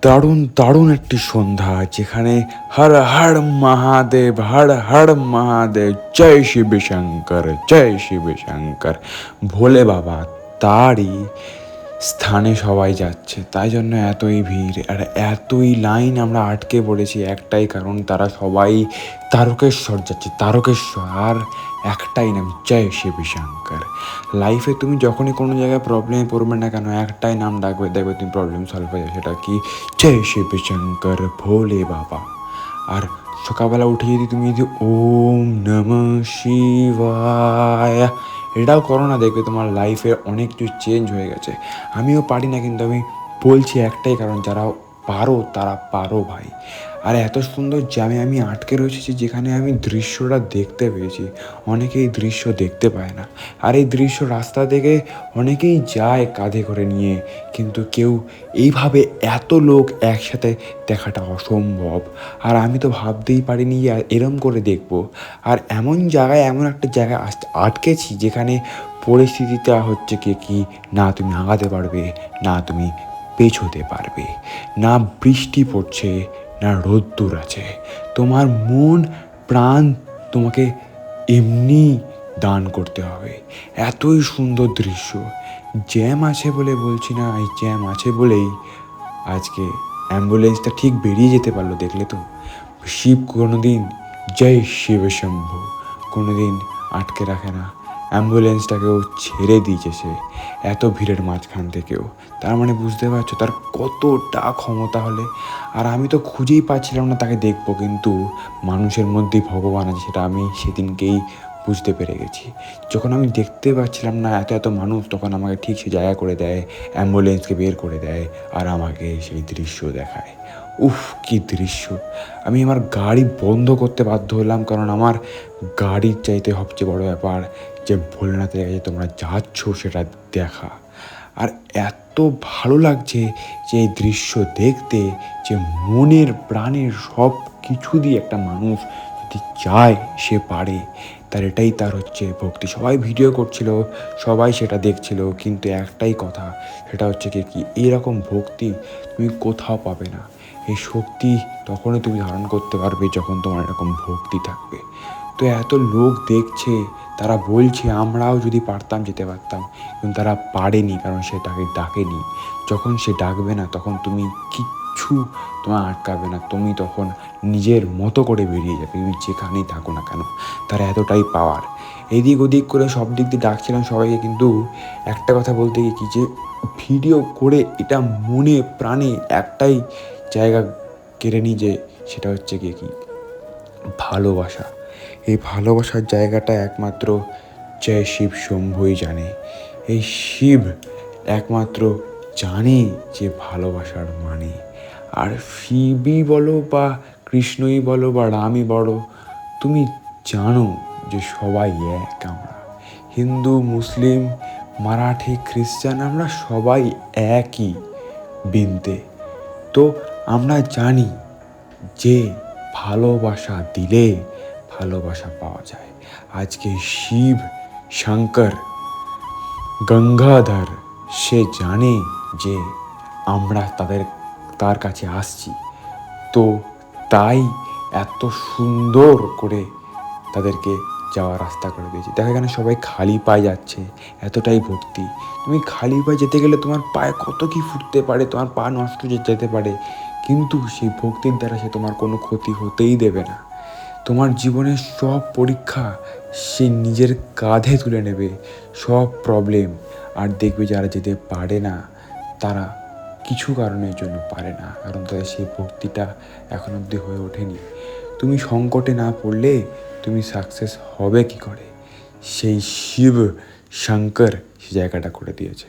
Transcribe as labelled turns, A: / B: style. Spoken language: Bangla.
A: দারুণ দারুণ একটি সন্ধ্যা, যেখানে হর হর মহাদেব, হর হর মহাদেব, জয় শিব শঙ্কর, জয় শিব শঙ্কর। ভোলে বাবা তারই স্থানে সবাই যাচ্ছে, তাই জন্য এতই ভিড় আর এতই লাইন। আমরা আটকে পড়েছি একটাই কারণ, তারা সবাই তারকেশ্বর যাচ্ছে, তারকেশ্বর। আর একটাই নাম, জয় শিব শঙ্কর। লাইফে তুমি যখনই কোনো জায়গায় প্রবলেমে পড়বে না কেন, একটাই নাম ডাকবে, দেখবে তুমি প্রবলেম সলভ হয়ে যাবে। সেটা কি? জয় শিব শঙ্কর, ভোলে বাবা। আর সকালবেলা উঠে যদি তুমি যদি ওম নমঃ শিবায় এটাও করো না, দেখবে তোমার লাইফে অনেক কিছু চেঞ্জ হয়ে গেছে। আমিও পারি না, কিন্তু আমি বলছি একটাই কারণ, যারা পারো তারা পারো ভাই। আর এত সুন্দর জ্যামে আমি আটকে রয়েছি, যেখানে আমি দৃশ্যটা দেখতে পেয়েছি। অনেকেই দৃশ্য দেখতে পায় না, আর এই দৃশ্য রাস্তা থেকে অনেকেই যায় কাঁধে করে নিয়ে, কিন্তু কেউ এইভাবে এত লোক একসাথে দেখাটা অসম্ভব। আর আমি তো ভাবতেই পারিনি যে এরম করে দেখবো। আর এমন জায়গায়, এমন একটা জায়গায় আটকেছি, যেখানে পরিস্থিতিটা হচ্ছে কি না তুমি আগাতে পারবে, না তুমি পেছোতে পারবে, না বৃষ্টি পড়ছে, না রোদ্দুর আছে। তোমার মন প্রাণ তোমাকে এমনি দান করতে হবে। এতই সুন্দর দৃশ্য। জ্যাম আছে বলে বলছি না, এই জ্যাম আছে বলেই আজকে অ্যাম্বুলেন্সটা ঠিক বেরিয়ে যেতে পারলো, দেখলে তো। শিব কোনো দিন, জয় শিব শম্ভু, কোনো দিন আটকে রাখে না। অ্যাম্বুলেন্সটাকেও ছেড়ে দিয়েছে সে, এত ভিড়ের মাঝখান থেকেও। তার মানে বুঝতে পারছো তার কতটা ক্ষমতা হলে। আর আমি তো খুঁজেই পাচ্ছিলাম না তাকে দেখবো, কিন্তু মানুষের মধ্যেই ভগবান আছে, সেটা আমি সেদিনকেই বুঝতে পেরে গেছি। যখন আমি দেখতে পাচ্ছিলাম না এত এত মানুষ, তখন আমাকে ঠিক সে জায়গা করে দেয়, অ্যাম্বুলেন্সকে বের করে দেয়, আর আমাকে সেই দৃশ্য দেখায়। উফ, কি দৃশ্য! আমি আমার গাড়ি বন্ধ করতে বাধ্য হলাম, কারণ আমার গাড়ির চাইতে সবচেয়ে বড় ব্যাপার যে ভোলেনাথের কাছে তোমরা যাচ্ছ সেটা দেখা। আর এত ভালো লাগছে যে এই দৃশ্য দেখতে, যে মনের প্রাণের সব কিছু দিয়ে একটা মানুষ যদি চায় সে পারে। তার এটাই তার হচ্ছে ভক্তি। সবাই ভিডিও করছিল, সবাই সেটা দেখছিল, কিন্তু একটাই কথা, সেটা হচ্ছে কি এরকম ভক্তি তুমি কোথাও পাবে না। এই শক্তি তখনই তুমি ধারণ করতে পারবে যখন তোমার এরকম ভক্তি থাকবে। তো এত লোক দেখছে, তারা বলছে আমরাও যদি পারতাম যেতে পারতাম, কিন্তু তারা পারেনি, কারণ সে তাকে ডাকেনি। যখন সে ডাকবে না, তখন তুমি কিচ্ছু তোমার আটকাবে না। তুমি তখন নিজের মতো করে বেরিয়ে যাবে, তুমি যেখানেই থাকো না কেন। তার এতটাই পাওয়ার। এদিক ওদিক করে সব দিক দিয়ে ডাকছিলাম সবাইকে, কিন্তু একটা কথা বলতে গিয়ে কি, যে ভিডিও করে এটা মনে প্রাণে একটাই জায়গা কেড়ে নিই, যে সেটা হচ্ছে গিয়ে কি ভালোবাসা। এই ভালোবাসার জায়গাটা একমাত্র জয় শিব শম্ভুই জানে। এই শিব একমাত্র জানে যে ভালোবাসার মানে। আর শিবই বলো বা কৃষ্ণই বলো বা রামই বলো, তুমি জানো যে সবাই এক। আমরা হিন্দু, মুসলিম, মারাঠি, খ্রিস্টান, আমরা সবাই একই বিনতে। তো আমরা জানি যে ভালোবাসা দিলে ভালোবাসা পাওয়া যায়। আজকে শিব শঙ্কর গঙ্গাধর সে জানে যে আমরা তার কাছে আসছি, তো তাই এত সুন্দর করে তাদেরকে যাওয়ার রাস্তা করে দিয়েছে। দেখা এখানে সবাই খালি পায়ে যাচ্ছে, এতটাই ভক্তি। তুমি খালি পায়ে যেতে গেলে তোমার পায়ে কত কি ফুটতে পারে, তোমার পা নষ্ট যেতে পারে, কিন্তু সেই ভক্তির দ্বারা সে তোমার কোনো ক্ষতি হতেই দেবে না। তোমার জীবনের সব পরীক্ষা সে নিজের কাঁধে তুলে নেবে, সব প্রবলেম। আর দেখবে যারা যেতে পারে না, তারা কিছু কারণের জন্য পারে না, কারণ তাদের সেই ভক্তিটা এখন অবধি হয়ে ওঠেনি। তুমি সংকটে না পড়লে তুমি সাকসেস হবে কি করে? সেই শিব শঙ্কর সে জায়গাটা করে দিয়েছে।